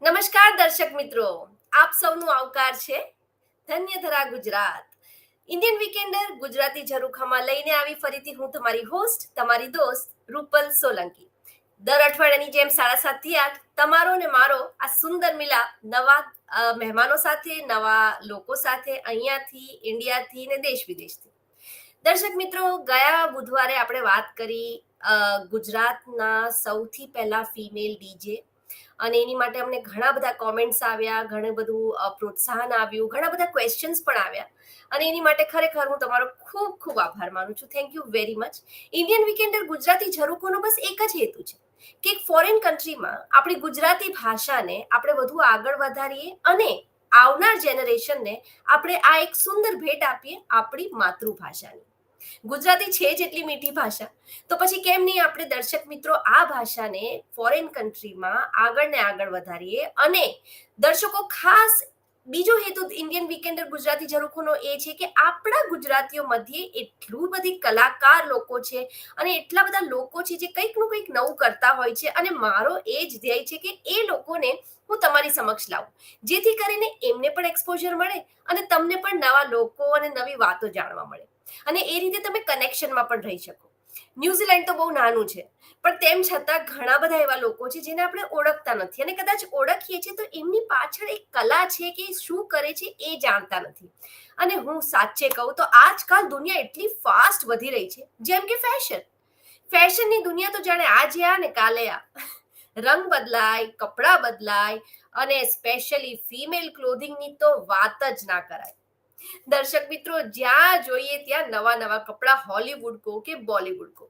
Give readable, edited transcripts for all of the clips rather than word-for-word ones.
નમસ્કાર દર્શક મિત્રો, આપ સૌનું આવકાર છે ધન્ય ધરા ગુજરાત. ઇન્ડિયન વીકેન્ડર ગુજરાતી ઝરૂખામાં લઈને આવી ફરીથી હું તમારી હોસ્ટ, તમારી દોસ્ત રૂપલ સોલંકી. દર અઠવાડિયાની જેમ 7:30 થી 8 તમારો ને મારો આ સુંદર મિલાપ નવા મહેમાનો સાથે, નવા લોકો સાથે, અહીંયાથી, ઇન્ડિયાથી ને દેશ વિદેશથી. દર્શક મિત્રો, ગયા બુધવારે આપણે વાત કરી ગુજરાતના સૌથી પહેલા ફિમેલ ડીજે, અને એની માટે અમને ઘણા બધા કોમેન્ટ્સ આવ્યા, ઘણું બધું પ્રોત્સાહન આવ્યું, ઘણા બધા ક્વેશ્ચન્સ પણ આવ્યા. અને એની માટે ખરેખર હું તમારો ખૂબ ખૂબ આભાર માનું છું. Thank you very much. Indian weekender Gujarati ઝરૂખોનો બસ એક જ હેતુ છે કે એક ફોરેન કન્ટ્રીમાં આપણી ગુજરાતી ભાષાને આપણે વધુ આગળ વધારીએ અને આવનાર જનરેશનને આપણે આ એક સુંદર ભેટ આપીએ આપણી માતૃભાષાની. ગુજરાતી છે જ એટલી મીઠી ભાષા, તો પછી કેમ નહીં આપણે દર્શક મિત્રો આ ભાષાને ફોરેન કન્ટ્રીમાં આગળ ને આગળ વધારીએ. અને દર્શકો, ખાસ બીજો હેતુ ઇન્ડિયન વીકેન્ડર ગુજરાતી ઝરૂખોનો એ છે કે આપણા ગુજરાતીઓ મધ્યે એટલું બધી કલાકાર લોકો છે અને એટલા બધા લોકો છે જે કંઈકનું કંઈક નવું કરતા હોય છે, અને મારો એ જ ધ્યેય છે કે એ લોકોને હું તમારી સમક્ષ લાવું, જેથી કરીને એમને પણ એક્સપોઝર મળે અને તમને પણ નવા લોકો અને નવી વાતો જાણવા મળે, અને એ રીતે તમે કનેક્શનમાં પણ રહી શકો. ન્યુઝીલેન્ડ તો બહુ નાનું છે, પણ તેમ છતાં ઘણા બધા એવા લોકો છે જેને આપણે ઓળખતા નથી, અને કદાચ ઓળખીએ છીએ તો એમની પાછળ એક કલા છે કે શું કરે છે એ જાણતા નથી. અને હું સાચે કહું તો આજકાલ દુનિયા એટલી ફાસ્ટ વધી રહી છે, જેમ કે ફેશનની દુનિયા તો જાણે આજે આ ને કાલે આ. રંગ બદલાય, કપડાં બદલાય, અને સ્પેશિયલી ફિમેલ ક્લોધિંગની તો વાત જ ના કરાય. દર્શક મિત્રો, જ્યાં જોઈએ ત્યાં નવા નવા કપડાં, હોલીવુડ કો કે બોલીવુડ કો,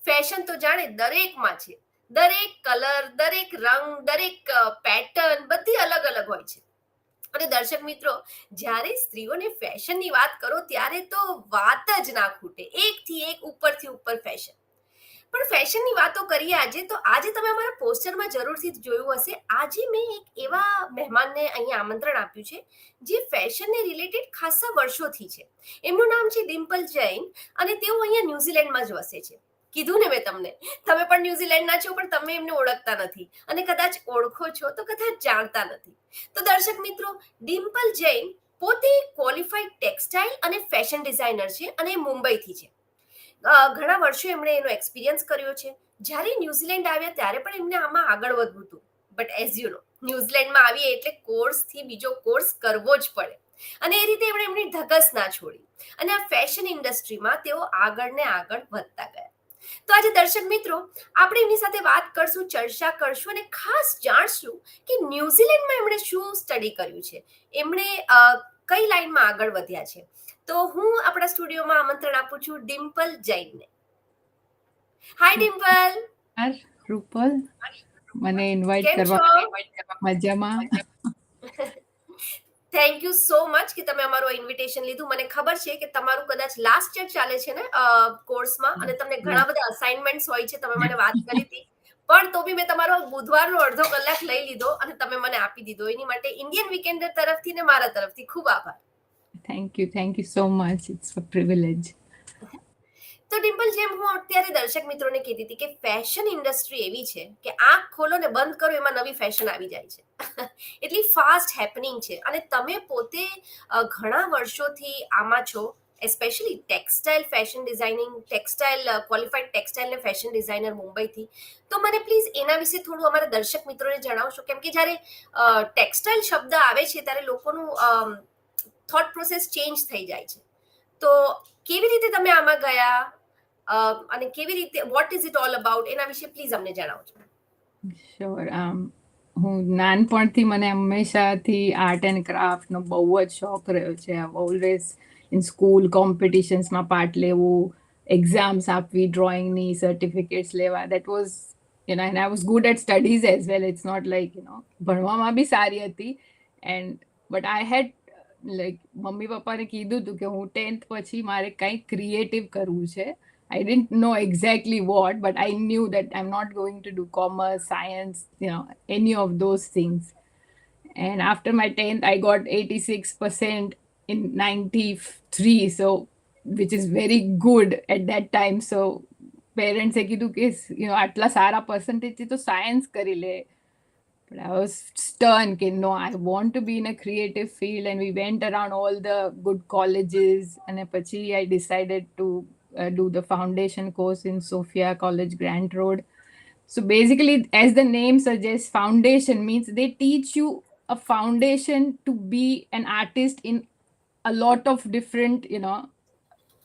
ફેશન તો જાણે દરેકમાં છે. દરેક કલર, દરેક રંગ, દરેક પેટર્ન બધી અલગ અલગ હોય છે. અને દર્શક મિત્રો, જ્યારે સ્ત્રીઓને ફેશનની વાત કરો ત્યારે તો વાત જ ના ખૂટે, એકથી એક ઉપરથી ઉપર ફેશન. પણ ફેશનની વાતો કરીએ આજે, તો આજે તમે અમારા પોસ્ટરમાં જરૂરથી જોયું હશે, આજે મેં એક એવા મહેમાનને અહીંયા આમંત્રણ આપ્યું છે જે ફેશનને રિલેટેડ ખાસા વર્ષોથી છે. એમનું નામ છે ડિમ્પલ જૈન, અને તેઓ અહીંયા ન્યુઝીલેન્ડમાં જ વસે છે. કીધું ને મેં તમને, તમે પણ ન્યુઝીલેન્ડના છો, પણ તમે એમને ઓળખતા નથી, અને કદાચ ઓળખો છો તો કદાચ જાણતા નથી. તો દર્શક મિત્રો, ડિમ્પલ જૈન પોતે ક્વોલિફાઈડ ટેક્સટાઇલ અને ફેશન ડિઝાઇનર છે, અને એ મુંબઈથી છે. ઘણા વર્ષો એમણે એનો એક્સપિરિયન્સ કર્યો છે. જ્યારે ન્યુઝીલેન્ડ આવ્યા ત્યારે પણ એમને આમાં આગળ વધવું હતું, બટ એઝ યુ નો, ન્યુઝીલેન્ડમાં આવીએ એટલે કોર્સથી બીજો કોર્સ કરવો જ પડે, અને એ રીતે એમણે એમની ધગસ ના છોડી, અને આ ફેશન ઇન્ડસ્ટ્રીમાં તેઓ આગળ ને આગળ વધતા ગયા. તો આજે દર્શક મિત્રો, આપણે એમની સાથે વાત કરશું, ચર્ચા કરશું, અને ખાસ જાણશું કે ન્યુઝીલેન્ડમાં એમણે શું સ્ટડી કર્યું છે, એમણે કઈ લાઈનમાં આગળ વધ્યા છે. તો હું આપણા સ્ટુડિયોમાં આમંત્રણ આપું છું ડિમ્પલ જૈનને. હાય ડિમ્પલ. રૂપલ, મને ઇન્વાઇટ કેમ છો? કરવા મજામાં. થેન્ક યુ સો મચ કે તમે અમારું ઇન્વિટેશન લીધું. મને ખબર છે કે તમારું કદાચ લાસ્ટ યર ચાલે છે ને કોર્સમાં, અને તમને ઘણા બધા અસાઇનમેન્ટ્સ હોય છે, તમે મને વાત કરી હતી. પણ તો બી મેં તમારો બુધવારનો અડધો કલાક લઈ લીધો અને તમે મને આપી દીધો. એની માટે ઇન્ડિયન વીકેન્ડર તરફથી ને મારા તરફથી ખૂબ આભાર. Thank you so much. It's a privilege. તો ડિમ્પલ, જેમ હું અત્યારે દર્શક મિત્રોને કહેતી હતી કે ફેશન ઇન્ડસ્ટ્રી એવી છે કે આંખ ખોલો ને બંધ કરો એમાં નવી ફેશન આવી જાય છે. એટલી ફાસ્ટ હેપનિંગ છે, અને તમે પોતે ઘણા વર્ષોથી આમાં છો, especially textile fashion designing, textile qualified textile ને ફેશન ડિઝાઇનર મુંબઈથી. તો મને પ્લીઝ એના વિશે થોડું અમારા દર્શક મિત્રોને જણાવશો, કેમ કે જ્યારે ટેક્સટાઇલ શબ્દ આવે છે ત્યારે લોકોનું થોટ પ્રોસેસ ચેન્જ થઈ જાય છે. તો કેવી રીતે તમે આમાં ગયા, અને કેવી રીતે, what is it all about, એના વિશે પ્લીઝ અમને જણાવજો. શ્યોર. હું નાનપણથી, મને હંમેશાથી આર્ટ એન્ડ ક્રાફ્ટનો બહુ જ શોખ રહ્યો છે. આઈ ઓલવેઝ ઇન સ્કૂલ કોમ્પિટિશન્સમાં પાર્ટ લેવું, એક્ઝામ્સ આપવી, ડ્રોઈંગની સર્ટિફિકેટ્સ લેવા. That was and I was good at studies as well. It's not like ભણવામાં બી સારી હતી. And but I had like મમ્મી પપ્પાને કીધું હતું કે હું 10th પછી મારે કંઈક ક્રિએટિવ કરવું છે. I didn't know exactly what, but I knew that I'm not going to do commerce, science, any of those things. And after my 10th, I got 86% in 93. So, which is very good at that time. So, parents એ કીધું કે આટલા સારા percentage તો science કરી લે. But I was stern, okay, no, I want to be in a creative field. And we went around all the good colleges. And then I decided to do the foundation course in Sophia College, Grant Road. So basically, as the name suggests, foundation means they teach you a foundation to be an artist in a lot of different,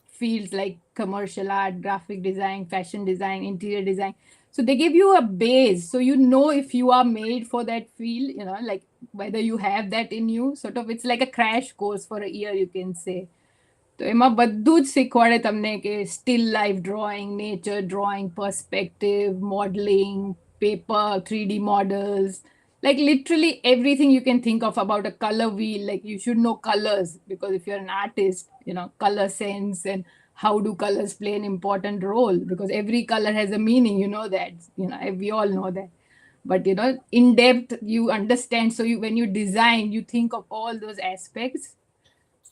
fields like commercial art, graphic design, fashion design, interior design. So they give you a base. So you know if you are made for that field, like whether you have that in you. Sort of, it's like a crash course for a year, you can say. તો એમાં બધું જ શીખવાડે તમને કે steel life drawing, nature drawing, perspective, modeling, paper, 3D models, like literally everything you can think of about a color wheel. Like you should know colors because if you're an artist, color sense and how do colors play an important role, because every color has a meaning, that, we all know that. But in depth you understand. So when you design, you think of all those aspects.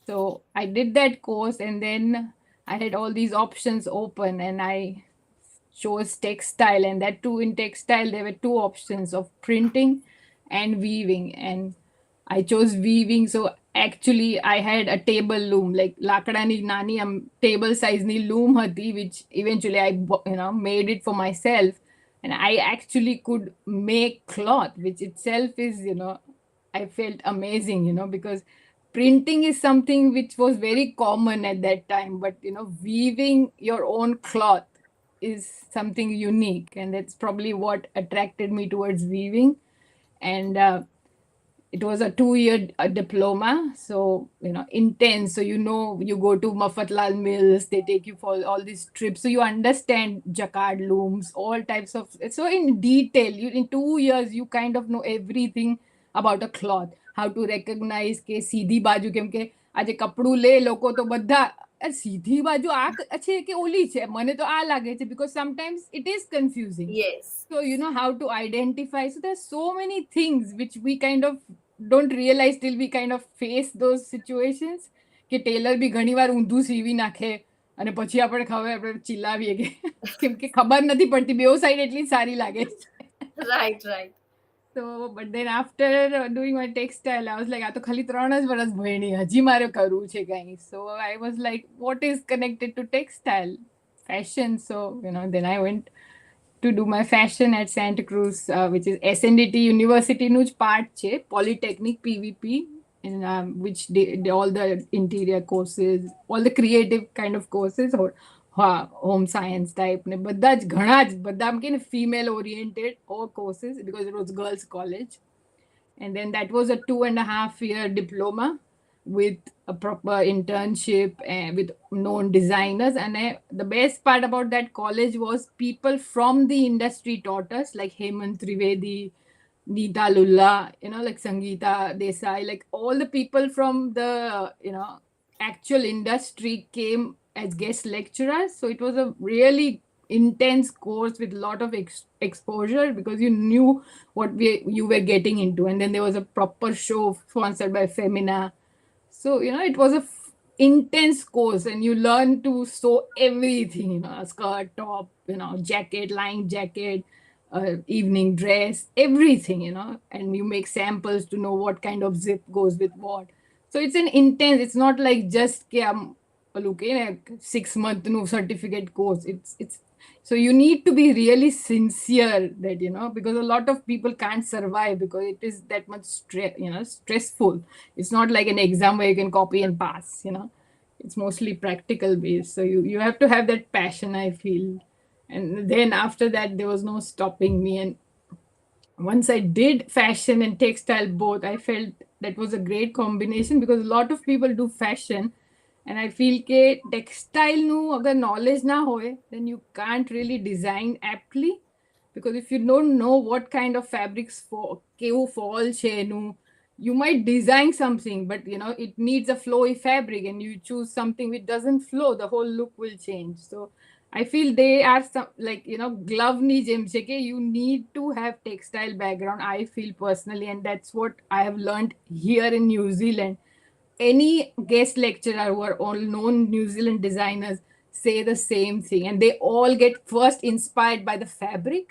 So I did that course, and then I had all these options open, and I chose textile. And that too, in textile, there were two options of printing and weaving. And I chose weaving. So actually, I had a table loom, like lakadani nani table size ni loom hati, which eventually I made it for myself. And I actually could make cloth, which itself is, I felt amazing, because printing is something which was very common at that time. But, weaving your own cloth is something unique. And that's probably what attracted me towards weaving. And it was a 2-year diploma, so intense. So you go to Mafatlal Mills, they take you for all these trips, so you understand jacquard looms, all types of. So in detail, in 2 years you kind of know everything about a cloth, how to recognize કે સીધી બાજુ, કેમ કે આજે કપડું લે લોકો તો બધા સીધી બાજુ આ છે કે ઓલી છે, મને તો આ લાગે છે, because sometimes it is confusing. Yes. So you know how to identify. So there's so many things which we kind of don't realize till we kind of face those situations. કે ટેલર બી ઘણીવાર ઊંધું સીવી નાખે અને પછી આપણે ખબર આપણે ચિલ્લાવીએ કે કેમ કે ખબર નથી પડતી, બેઉ સાઈડ એટલી સારી લાગે. Right. So but then after doing my textile, I was like, આ તો ખાલી 3 જ વર્ષ ભણી, હજી મારે કરવું છે કંઈ. So I was like, what is connected to textile? Fashion. So then I went to do my fashion at Santa Cruz, which is SNDT University નું જ part છે, Polytechnic PVP, in which they all the interior courses, all the creative kind of courses, or home science type ને બધા જ ઘણા જ બધા આમ કે ને female oriented all courses, because it was girls college. And then that was a 2.5-year diploma with a proper internship and with known designers. And the best part about that college was people from the industry taught us, like Hemant Trivedi, Neeta Lulla, like Sangeeta Desai, like all the people from the, actual industry came as guest lecturers. So it was a really intense course with a lot of exposure, because you knew what you were getting into. And then there was a proper show sponsored by Femina. So it was a intense course, and you learn to sew everything, skirt, top, jacket, line jacket, evening dress, everything, and you make samples to know what kind of zip goes with what. So it's an intense, it's not like just look in a 6-month certificate course. It's so you need to be really sincere that, because a lot of people can't survive because it is that much stressful. It's not like an exam where you can copy and pass, it's mostly practical based. So you have to have that passion, I feel. And then after that, there was no stopping me. And once I did fashion and textile both, I felt that was a great combination, because a lot of people do fashion. And I feel કે textile નું અગર knowledge ના હોય, then you can't really design aptly, because if you don't know what kind of fabrics કેવું fall છે એનું, you might design something, but it needs a flowy fabric, and you choose something which doesn't flow, the whole look will change. So I feel they are some, like, glove ની જેમ છે કે you need to have textile background, I feel personally. And that's what I have learned here in New Zealand. Any guest lecturer who are all known New Zealand designers say the same thing, and they all get first inspired by the fabric.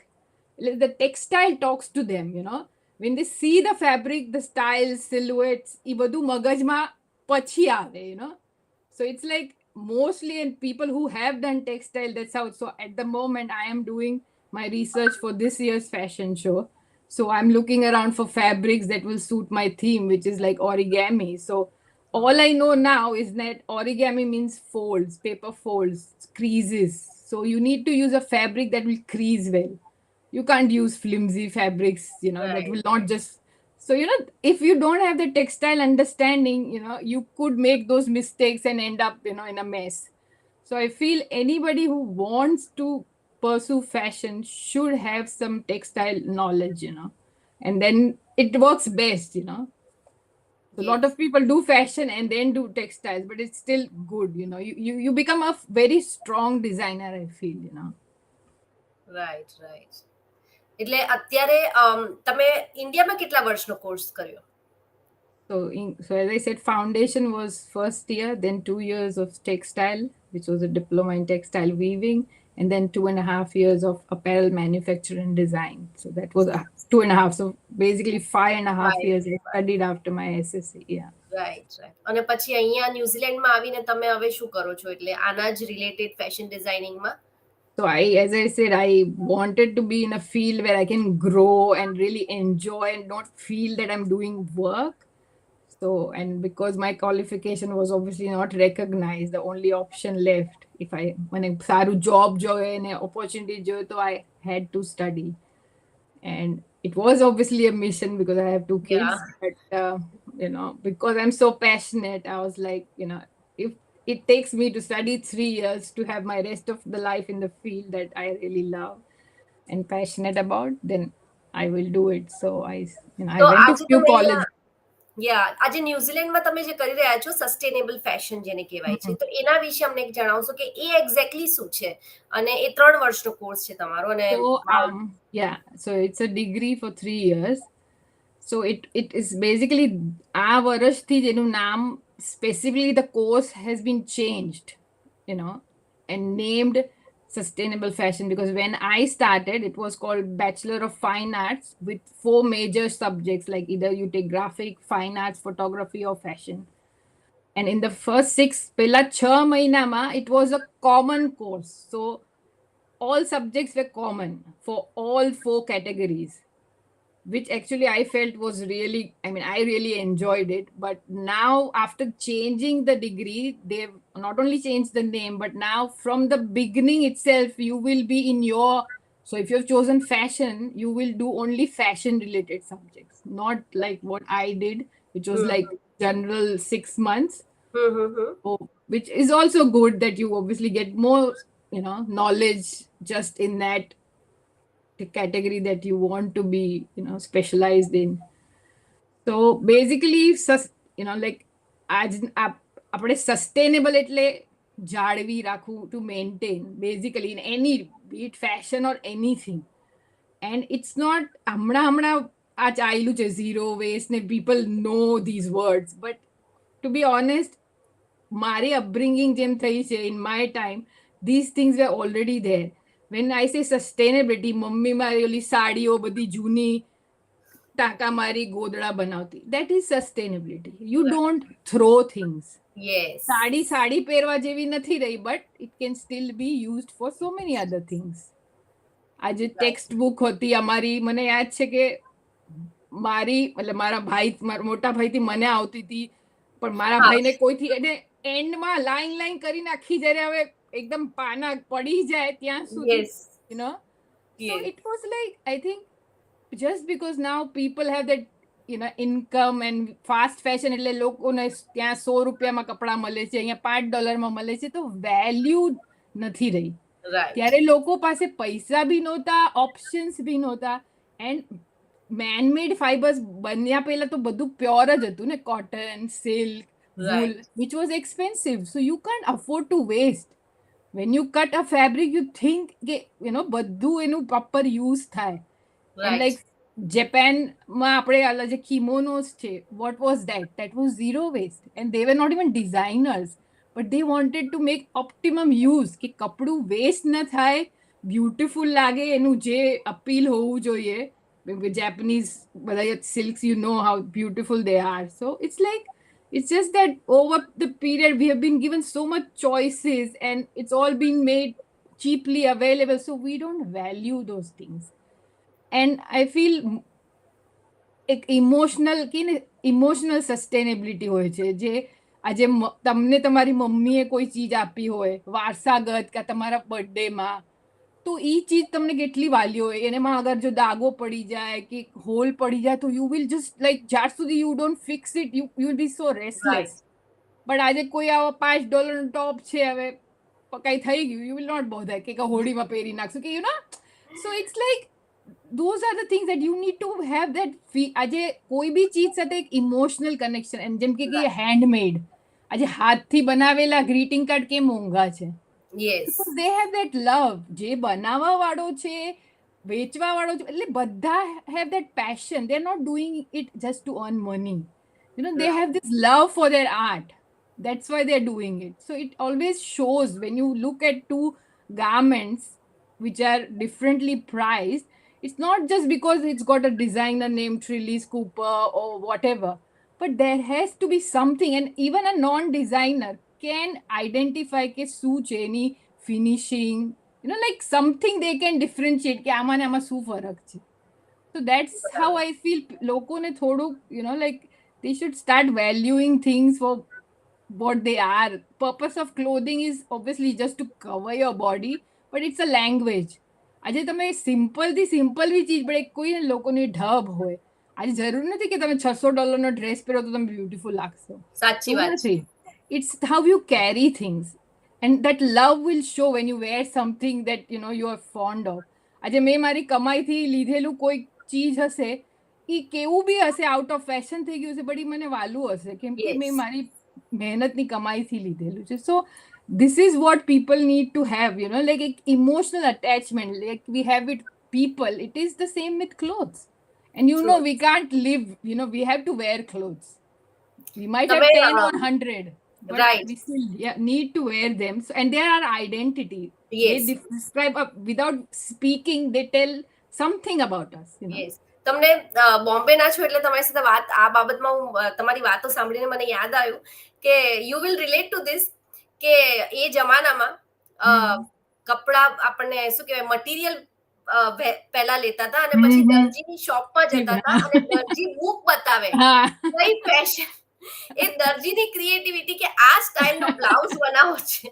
The textile talks to them, when they see the fabric, the styles, silhouettes, એ બધું મગજમાં પછી આવે, you know. So it's like mostly, and people who have done textile, that's how. So at the moment, I am doing my research for this year's fashion show. So I'm looking around for fabrics that will suit my theme, which is like origami. So all I know now is that origami means folds, paper folds, creases. So you need to use a fabric that will crease well. You can't use flimsy fabrics, you know, that will not just. So, you know, if you don't have the textile understanding, you know, you could make those mistakes and end up, you know, in a mess. So I feel anybody who wants to pursue fashion should have some textile knowledge, you know, and then it works best, you know. A lot of people do fashion and then do textiles, but it's still good, you know. You become a very strong designer, I feel, you know. Right right. એટલે અત્યારે તમે ઇન્ડિયામાં કેટલા વર્ષનો course કર્યો? So as I said, foundation was first year, then 2 years of textile, which was a diploma in textile weaving, and then 2.5 years of apparel manufacture and design. So that was 2.5. So basically 5.5 years I studied after my SSC. Yeah. Right right. અને પછી અહીંયા ન્યુઝીલેન્ડમાં આવીને તમે હવે શું કરો છો? એટલે આના જ રિલેટેડ ફેશન ડિઝાઇનિંગમાં? So as I said, I wanted to be in a field where I can grow and really enjoy and not feel that I'm doing work. So, and because my qualification was obviously not recognized, the only option left, if I, when a saru job joy and opportunity joy, so I had to study. And it was obviously a mission because I have 2 kids. Yeah. But, you know, because I'm so passionate, I was like, you know, if it takes me to study 3 years to have my rest of the life in the field that I really love and passionate about, then I will do it. So I, you know, I તો went to આજે few તમે colleges. યા આજે ન્યુઝીલેન્ડમાં તમે જે કરી રહ્યા છો sustainable fashion જેને કહેવાય છે, તો એના વિશે અમને જણાવશો કે એ એક્ઝેક્ટલી શું છે? અને એ 3 વર્ષનો કોર્સ છે તમારો. અને So yeah, so it's a degree for 3 years. So it is basically આ વર્ષથી જેનું નામ, specifically the course has been changed, you know, and named sustainable fashion, because when I started it was called Bachelor of Fine Arts with 4 major subjects, like either you take graphic, fine arts, photography or fashion. And in the first 6 પહેલા 6 મહિનામાં it was a common course. So all subjects were common for all 4 categories, which actually I felt was really, I mean, I really enjoyed it. But now, after changing the degree, they've not only changed the name, but now from the beginning itself, you will be in your, so if you've chosen fashion, you will do only fashion related subjects, not like what I did, which was like general 6 months. So, which is also good that you obviously get more, you know, knowledge just in that category that you want to be, you know, specialized in. So basically, you know, like આપણે sustainable એટલે જાળવી રાખવું, to maintain basically in any, be it fashion or anything. And it's not હમણાં આ ચાલ્યું છે zero waste ને people know these words, but to be honest, મારી upbringing જેમ થઈ છે, in my time these things were already there. When I say sustainability, mummy મારી ઓલી સાડીઓ બધી જૂની ટાંકા મારી ગોદડા બનાવતી, that is sustainability. You don't throw things. Yes. Sari પહેરવા જેવી નથી રહી, but it can still be used for so many other things. આજે ટેક્સ્ટ બુક હોતી અમારી, મને યાદ છે કે મારી, એટલે મારા ભાઈ, મારા મોટા ભાઈથી મને આવતી હતી, પણ મારા ભાઈને કોઈથી એને એન્ડમાં લાઈન કરી નાખી, જ્યારે હવે એકદમ પાના પડી જાય ત્યાં સુધી, you know. So it was like, I think just because now people have that, you know, income and fast fashion, એટલે લોકોને ત્યાં 100 રૂપિયામાં કપડા મળે છે, અહીંયા $5 મળે છે, તો વેલ્યુ નથી રહી. ત્યારે લોકો પાસે પૈસા બી નહોતા, ઓપ્શન્સ બી નહોતા, એન્ડ man-made fibers બન્યા પહેલા તો બધું પ્યોર જ હતું ને, cotton, silk, wool, which was expensive, so you can't afford to waste. When you cut a fabric, you think, you know, બધું એનું proper use થાય. And like Japan-માં આપણે આલા જે kimonos છે, what was that? That was zero waste, and they were not even designers, but they wanted to make optimum use, કે કપડું waste ન થાય, beautiful લાગે, એનું જે appeal હોવું જોઈએ, with Japanese silks, you know how beautiful they are. So it's like, it's just that over the period we have been given so much choices and it's all been made cheaply available, so we don't value those things. And I feel એક emotional કે ને emotional sustainability હોય છે, જે આજે તમને તમારી મમ્મીએ કોઈ ચીજ આપી હોય વારસાગત કે તમારા બર્થડેમાં, તો એ ચીજ તમને કેટલી વાલી હોય, એનામાં અગર જો દાગો પડી જાય કે હોલ પડી જાય તો યુ વિલ જસ્ટ લાઈક જ્યાર સુધી you don't fix it you will be so restless. But આજે કોઈ આવો $5નો ટોપ છે, હવે કઈ થઈ ગયું, યુ વિલ નોટ બોધર કે હોળીમાં પહેરી નાખશું કે you know. So it's like those are the things that you need to have that આજે કોઈ બી ચીજ સાથે એક ઇમોશનલ કનેક્શન. એન્ડ જેમ કે હેન્ડમેડ, આજે હાથથી બનાવેલા ગ્રીટિંગ કાર્ડ કેમ મોંઘા છે? because they have that love. જે બનાવવા વાળો છે, વેચવા વાળો છે, એટલે બધા have that passion. They're not doing it just to earn money. You know, they have this love for their art. That's why they're doing it. So it always shows when you look at two garments which are differently priced. It's not just because it's got a designer named Trillis Cooper or whatever, but there has to be something. And even a non-designer can identify કે શું છે એની finishing, you know, like something they can differentiate કે આમાં ને આમાં શું ફરક છે. So that's how I feel લોકોને થોડું, you know, like they should start valuing things for what they are. Purpose of clothing is obviously just to cover your body, but it's a language. આજે તમે સિમ્પલથી simple બી ચીજ, પણ કોઈ લોકોની ઢબ હોય. આજે જરૂર નથી કે તમે $600નો ડ્રેસ પહેરો તો તમે બ્યુટીફુલ લાગશો. સાચી વાત છે. It's how you carry things, and that love will show when you wear something that you know you are fond of. આજે મેં મારી કમાઈથી લીધેલું કોઈ ચીજ હશે, એ કેવું બી હશે, આઉટ ઓફ ફેશન થઈ ગયું હશે, બટ એ મને વાલું હશે કેમ કે મેં મારી મહેનતની કમાઈથી લીધેલું છે. સો this is what people need to have, you know, like emotional attachment like we have with people. It is the same with clothes. And you know, we can't live, you know, we have to wear clothes. We might have 10 or 100, but we still need to wear them. So, and they are identity. They describe without speaking, they tell something about us, you know. તમને બોમ્બે ના છો એટલે તમારી સાથે વાત આ બાબતમાં હું તમારી વાતો સાંભળીને મને યાદ આવ્યું કે you will relate two this કે એ જમાનામાં કપડા આપણને શું કહેવાય મટીરિયલ પહેલા લેતા હતા અને પછી દરજીની શોપમાં જતા હતા અને દરજી બુક બતાવે કઈ ફેશન, એ દરજીની ક્રિએટિવિટી કે આ સ્ટાઇલનો બ્લાઉઝ બનાવો છે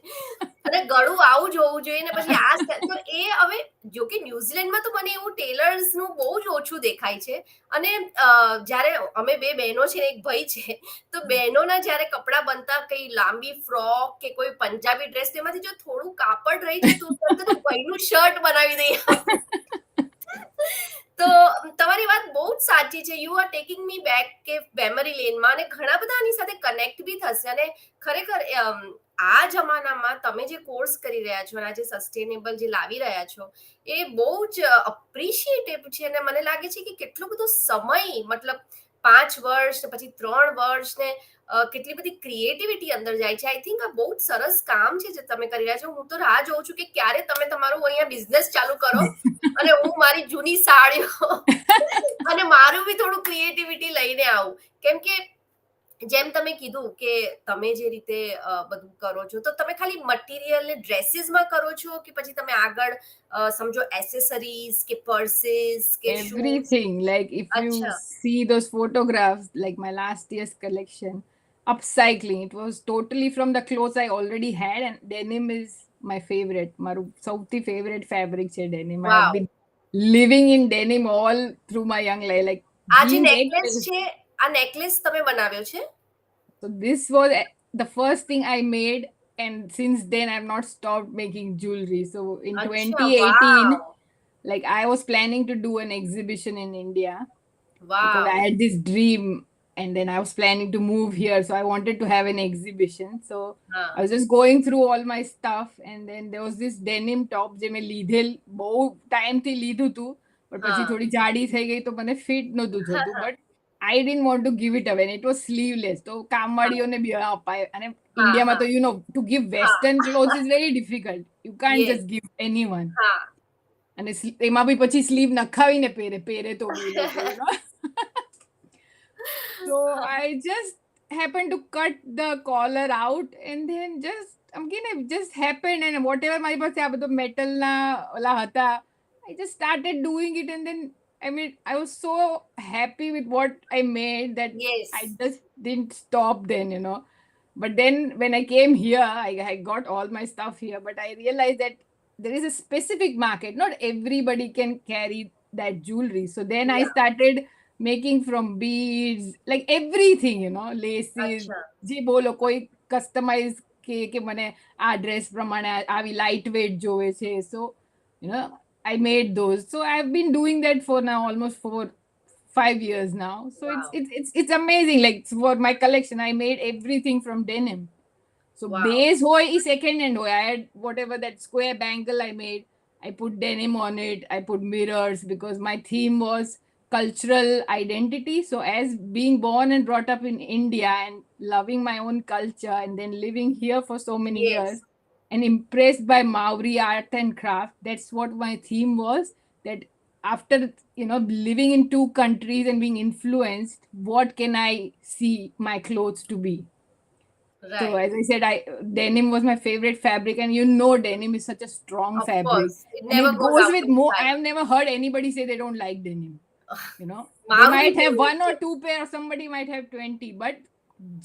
અને ગળું આવું જ હોવું જોઈએ ને પછી આ સ્ટાઇલ. તો એ હવે જો કે ન્યુઝીલેન્ડમાં તો મને એવું ટેલર્સનું બહુ જ ઓછું દેખાય છે. અને જ્યારે અમે બે બહેનો છે ને એક ભાઈ છે, તો બહેનોના જ્યારે કપડા બનતા કઈ લાંબી ફ્રોક કે કોઈ પંજાબી ડ્રેસ, તેમાંથી જો થોડું કાપડ રહી જતું તો ભાઈનું શર્ટ બનાવી દઈએ. તો તમારી વાત બહુ જ સાચી છે. You are taking me back કે મેમરી લેનમાં, અને ઘણા બધા આની સાથે કનેક્ટ બી થશે. અને ખરેખર આ જમાનામાં તમે જે કોર્સ કરી રહ્યા છો અને આ જે સસ્ટેનેબલ જે લાવી રહ્યા છો એ બહુ જ અપ્રિશિએટેડ છે. અને મને લાગે છે કે કેટલો બધો સમય, મતલબ 5 વર્ષ ને પછી 3 વર્ષ ને કેટલી બધી ક્રિએટિવિટી અંદર જાય છે. આઈ થિંક આ બહુ જ સરસ કામ છે જે તમે કરી રહ્યા છો. હું તો રાહ જોઉં છું કે ક્યારે તમે તમારું અહીંયા બિઝનેસ ચાલુ કરો અને હું મારી જૂની સાડીઓ અને મારું બી થોડું ક્રિએટિવિટી લઈને આવું. કેમ કે જેમ તમે કીધું કે તમે જે રીતે બધું કરો છો, તો તમે ખાલી મટીરિયલ ને ડ્રેસીસમાં કરો છો કે પછી તમે આગળ સમજો એસેસરીઝ કે પર્સીસ કે everything. Like if you see those photographs, like my last year's collection, upcycling, it was totally from the clothes I already had, and denim is my favorite. મારું સૌથી favorite fabric છે denim. I have been living in denim all through my young life. Like આ જે necklace છે, આ necklace તમે બનાવ્યો છે? So this was the first thing I made, and since then I've not stopped making jewelry. So in 2018, like I was planning to do an exhibition in India. Because I had this dream, and then I was planning to move here, so I wanted to have an exhibition. So I was just going through all my stuff, and then there was this denim top જે મેં લીધેલ બહુ ટાઈમથી લીધું હતું, પણ પછી થોડી જાડી થઈ ગઈ તો મને ફિટ નહોતું થતું. But I didn't want to give it away, and it was sleeveless. તો કામવાળીઓને બી અપાય. અને ઇન્ડિયામાં તો you know, to give western clothes is very difficult. You can't just give anyone. અને એમાં બી પછી સ્લીવ નખાવીને પહેરે તો બી લોકો So I just happened to cut the collar out and then just it just happened and whatever મારી પાસે આ બધો મેટલના ઓલા હતા I just started doing it and then I was so happy with what I made that Yes. I just didn't stop then. But then when I came here, I got all my stuff here, but I realized that there is a specific market. Not everybody can carry that jewelry. So then I Yeah. started making from beads, like everything, laces. અચ્છા. જે બોલો કોઈ customise કે મને આ dress પ્રમાણે આવી light wet જોવે છે. So, I made those. So I've been doing that for now almost 5 years now. So Wow. it's amazing. Like for my collection, I made everything from denim. So Wow. base hoy is second hand hoy. I had whatever that square bangle I made. I put denim on it. I put mirrors because my theme was cultural identity. So as being born and brought up in India and loving my own culture and then living here for so many Yes. years and impressed by Maori art and craft, that's what my theme was. That after living in 2 countries and being influenced, what can I see my clothes to be? So Right. as I said, denim was my favorite fabric, and denim is such a strong Of fabric, course. It and never it goes goes out with of more. style. I've never heard anybody say they don't like denim. They Maori might have denim one or છે. 2 pair, somebody might have 20, but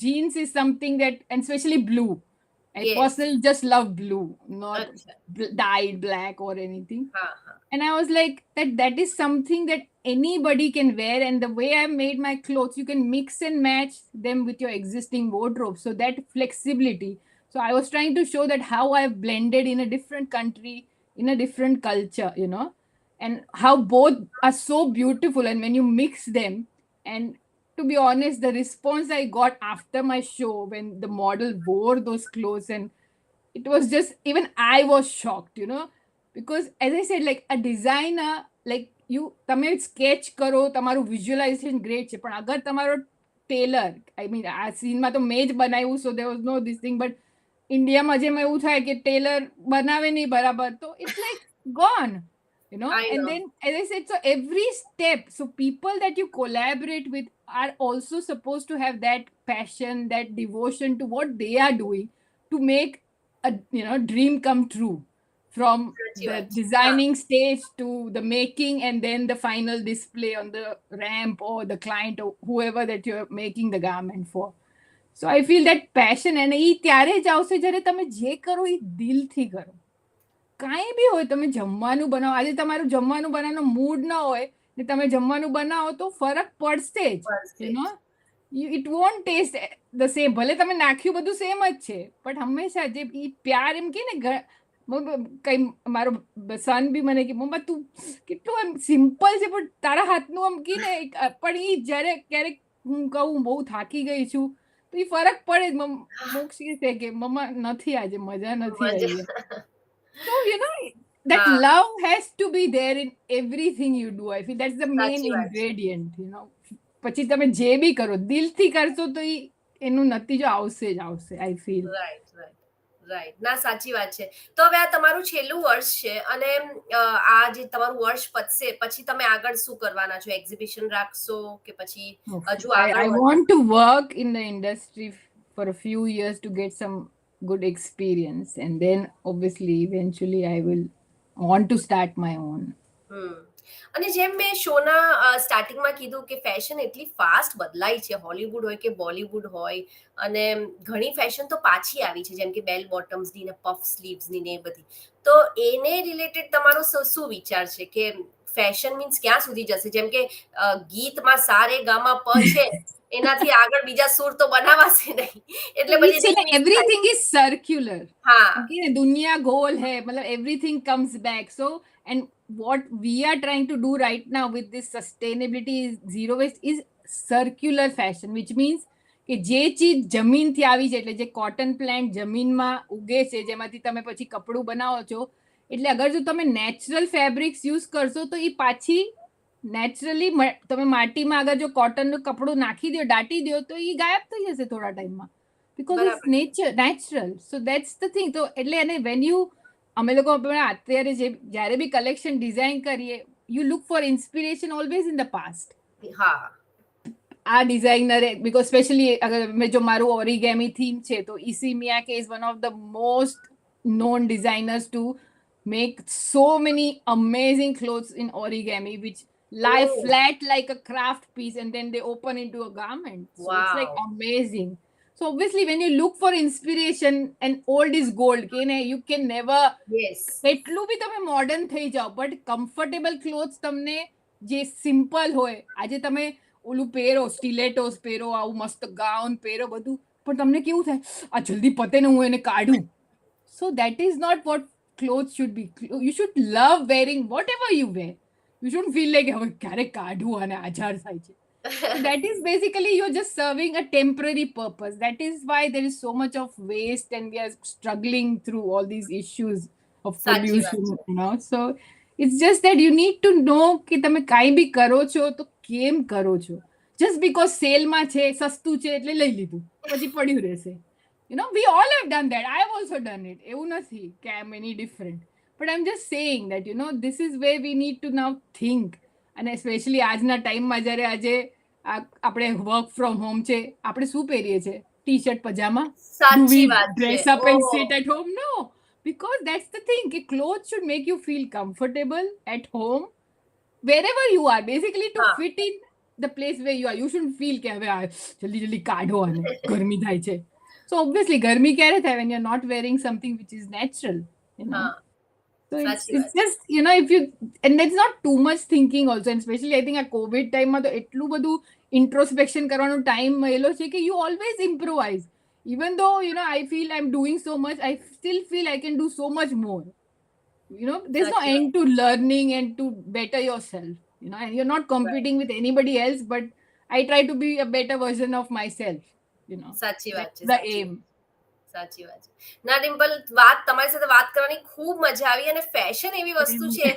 jeans is something that, and especially blue. I Yes. personally just love blue, not અચ્છા. dyed black or anything. હા હા. And I was like, that is something that anybody can wear. And the way I made my clothes, you can mix and match them with your existing wardrobe. So that flexibility. So I was trying to show that how I've blended in a different country, in a different culture, and how both are so beautiful. And when you mix them, and to be honest, the response I got after my show when the model wore those clothes, and it was just, even I was shocked. Because as I said, like a designer, like તમે sketch કરો, તમારું visualisation great છે, પણ અગર તમારો Taylor, I mean આ સીનમાં તો મેં જ બનાવ્યું, so there was no this thing, but ઇન્ડિયામાં જેમ એવું થાય કે ટેલર બનાવે નહીં બરાબર, તો it's like gone. I And know. then as I said, so every step, so people that you collaborate with are also supposed to have that passion, that devotion to what they are doing to make a dream come true, from સાચી the વાત છે. designing stage to the making and then the final display on the ramp or the client or whoever that you're making the garment for. So I feel that passion, and એ ત્યારે જ આવશે જ્યારે તમે જે કરો એ દિલથી કરો. કાંઈ બી હોય, તમે જમવાનું બનાવો, આજે તમારું જમવાનું બનાવવાનો મૂડ ન હોય ને તમે જમવાનું બનાવો તો ફરક પડશે જ. Perfect. It won't taste the same. ભલે તમે નાખ્યું બધું સેમ જ છે, બટ હંમેશા જે એ પ્યાર, એમ કે ને, કઈ મારો સન બી મને કે મમ્મા તું કેટલું એમ સિમ્પલ છે, પણ તારા હાથનું આમ કે ને, પણ એ જ્યારે ક્યારેક હું કહું બહુ થાકી ગઈ છું તો એ ફરક પડે જ. મોક્ષ છે કે મમ્મા નથી આજે મજા નથી આવી. So, that હા. love has to be there in everything you do. I feel that's the main સાચી વાત છે. ingredient. પછી તમે જે બી કરો દિલથી કરશો તો એનો નતીજો આવશે જ આવશે, I feel. Right right right. ના સાચી વાત છે. તો હવે આ તમારું છેલ્લું વર્ષ છે અને આ જે તમારું વર્ષ પતશે પછી તમે આગળ શું કરવાના છો? એક્ઝિબિશન રાખશો કે પછી હજુ I આગળ want to work in the industry for a few years to get some good experience, and then obviously eventually I will want to start my own. અને જેમ મેં શોના સ્ટાર્ટિંગમાં કીધું કે ફેશન એટલી ફાસ્ટ બદલાઈ છે, હોલિવૂડ હોય કે બોલિવૂડ હોય, અને ઘણી ફેશન તો પાછી આવી છે, જેમ કે બેલ બોટમ્સની ને પફ સ્લીવ્સની ને એ બધી. તો એને રિલેટેડ તમારો શું વિચાર છે કે ફેશન મીન્સ ક્યાં સુધી જશે? જેમ કે ગીતમાં સારે ગામા પ છે, એનાથી આગળ બીજા સુર તો બનાવાશે નહીં, એટલે પછી remix થાય. Everything is circular. હા Okay, दुनिया गोल है, मतलब everything comes back. So, and what we are trying to do right now with this sustainability zero waste is circular fashion, which means કે જે ચીજ જમીનથી આવી છે, એટલે જે કોટન પ્લાન્ટ જમીનમાં ઉગે છે, જેમાંથી તમે પછી કપડું બનાવો છો, એટલે અગર જો તમે નેચરલ ફેબ્રિક્સ યુઝ કરશો તો એ પાછી નેચરલી તમે માટીમાં અગર જો કોટનનું કપડું નાખી દો, દાટી દો, તો એ ગાયબ થઈ જશે થોડા ટાઈમમાં, because it's natural. So that's the thing. So એટલે, અને when you અમે લોકો અત્યારે જ્યારે બી કલેક્શન ડિઝાઇન કરીએ, you look for inspiration always in the past. હા, આ ડિઝાઇનરે, બીકોઝ સ્પેશિયલી અગર મેં જો મારું ઓરિગેમી થીમ છે તો Issey Miyake is one of the most known designers to make so many amazing clothes in origami which lie Oh. flat like a craft piece and then they open into a garment. So it's like Wow. amazing. So obviously when you look for inspiration, and old is gold, you can never Yes. એટલું બી તમે modern થઈ જાઓ, but comfortable clothes તમને જે simple હોય, આજે તમે ઓલું પહેરો, સ્ટિલેટોસ પહેરો, આવું મસ્ત ગાઉન પહેરો, બધું, પણ તમને કેવું થાય, આ જલ્દી પતે ને હું એને કાઢું. So that is not what clothes should be. You should love wearing whatever you wear. You shouldn't feel like હવે ક્યારે કાઢું અને આજાર થાય છે. So that is basically you're just serving a temporary purpose. That is why there is so much of waste and we are struggling through all these issues of સાચી વાત pollution, છે. you know. So it's just that you need to know કે તમે કાંઈ બી કરો છો તો કેમ કરો છો. Just because સેલમાં છે, સસ્તું છે એટલે લઈ લીધું, પછી પડ્યું રહેશે. You know, we all have done that. I have also done it. એવું નથી કે I am any different. But I'm just saying that, you know, this is where we need to now think. અને specially આજના ટાઈમમાં જ્યારે આજે આપણે work from home છે, આપણે શું પહેરીએ છીએ? ટી શર્ટ, પજામા? Do we સાચી વાત છે. dress up and oh. sit at home? No. Because that's the thing. કે clothes should make you feel comfortable at home, wherever you are. Basically to હા. fit in the place where you are. You shouldn't feel કે હવે જલ્દી જલ્દી કાઢો અને ગરમી થાય છે. So obviously garmi ક્યારે થાય when you're not wearing something which is natural, you know. હા, So સાચી it's વાત છે. just, you know, if you, and there's not too much thinking also, and especially I think આ COVID ટાઈમમાં તો એટલું બધું introspection કરવાનો ટાઈમ મળેલો છે કે you always improvise. Even though, you know, I feel I'm doing so much, I still feel I can do so much more. You know, there's no સાચી વાત. end to learning and to better yourself, you know, and you're not competing with anybody else, but I try to be a better version of myself, you know. સાચી વાત That's છે. the સાચી aim. સાચી વાત છે. ના ડિમ્પલ, તમારી સાથે વાત કરવાની ખૂબ મજા આવી, અને ફેશન એવી વસ્તુ છે,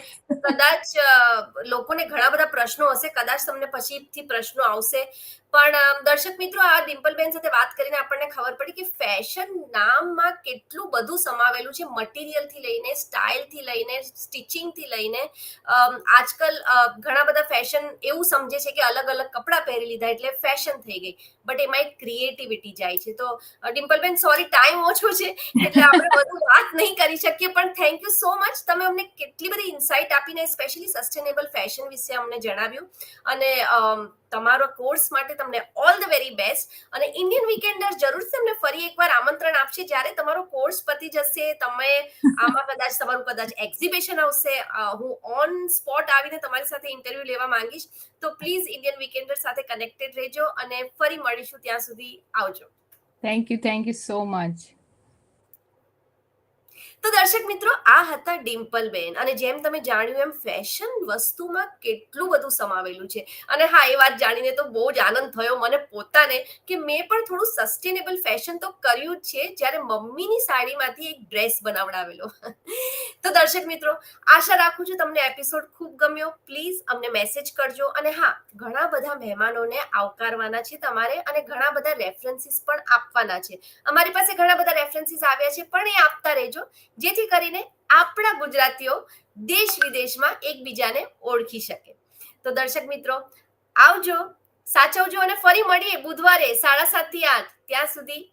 કદાચ લોકોને ઘણા બધા પ્રશ્નો હશે, કદાચ તમને પછીથી પ્રશ્નો આવશે, પણ દર્શક મિત્રો, આ ડિમ્પલબેન સાથે વાત કરીને આપણને ખબર પડી કે ફેશન નામમાં કેટલું બધું સમાવેલું છે, મટીરિયલથી લઈને, સ્ટાઇલથી લઈને, સ્ટિચિંગથી લઈને. આજકાલ ઘણા બધા ફેશન એવું સમજે છે કે અલગ અલગ કપડાં પહેરી લીધા એટલે ફેશન થઈ ગઈ, બટ એમાં એક ક્રિએટિવિટી જાય છે. તો ડિમ્પલબેન, સોરી ટાઈમ ઓછો છે એટલે આપણે બધું વાત નહીં કરી શકીએ, પણ થેન્ક યુ સો મચ. તમે અમને કેટલી બધી ઇન્સાઇટ આપીને સ્પેશિયલી સસ્ટેનેબલ ફેશન વિશે અમને જણાવ્યું, અને તમારા કોર્સ માટે તમને ઓલ ધ વેરી બેસ્ટ. અને ઇન્ડિયન વીકેન્ડર જરૂરથી તમને ફરી એકવાર આમંત્રણ આપશે જ્યારે તમારો કોર્સ પતી જશે, તમે આમાં તમારું કદાચ એક્ઝિબિશન આવશે, હું ઓન સ્પોટ આવીને તમારી સાથે ઇન્ટરવ્યુ લેવા માંગીશ. તો પ્લીઝ ઇન્ડિયન વીકેન્ડર સાથે કનેક્ટેડ રહેજો, અને ફરી મળીશું. ત્યાં સુધી આવજો. Thank you so much. તો દર્શક મિત્રો, આ હતા ડિમ્પલબેન, અને જેમ તમે જાણ્યું એમ ફેશન વસ્તુમાં કેટલું બધું સમાવેલું છે. અને હા, એ વાત જાણીને તો બહુ જ આનંદ થયો મને પોતાને કે મેં પણ થોડું સસ્ટેનેબલ ફેશન તો કર્યું જ છે, જ્યારે મમ્મીની સાડીમાંથી એક ડ્રેસ બનાવડાવેલો. તો દર્શક મિત્રો, આશા રાખું છું તમને એપિસોડ ખૂબ ગમ્યો. પ્લીઝ અમને મેસેજ કરજો, અને હા, ઘણા બધા મહેમાનોને આવકારવાના છે તમારે, અને ઘણા બધા રેફરન્સીસ પણ આપવાના છે. અમારી પાસે ઘણા બધા રેફરન્સીસ આવ્યા છે, પણ એ આપતા રહેજો, જેથી કરીને આપણા ગુજરાતીઓ દેશ વિદેશમાં એકબીજાને ઓળખી શકે. તો દર્શક મિત્રો, આવજો, સાચવજો, અને ફરી મળીએ બુધવારે 7:30 થી 8. ત્યાં સુધી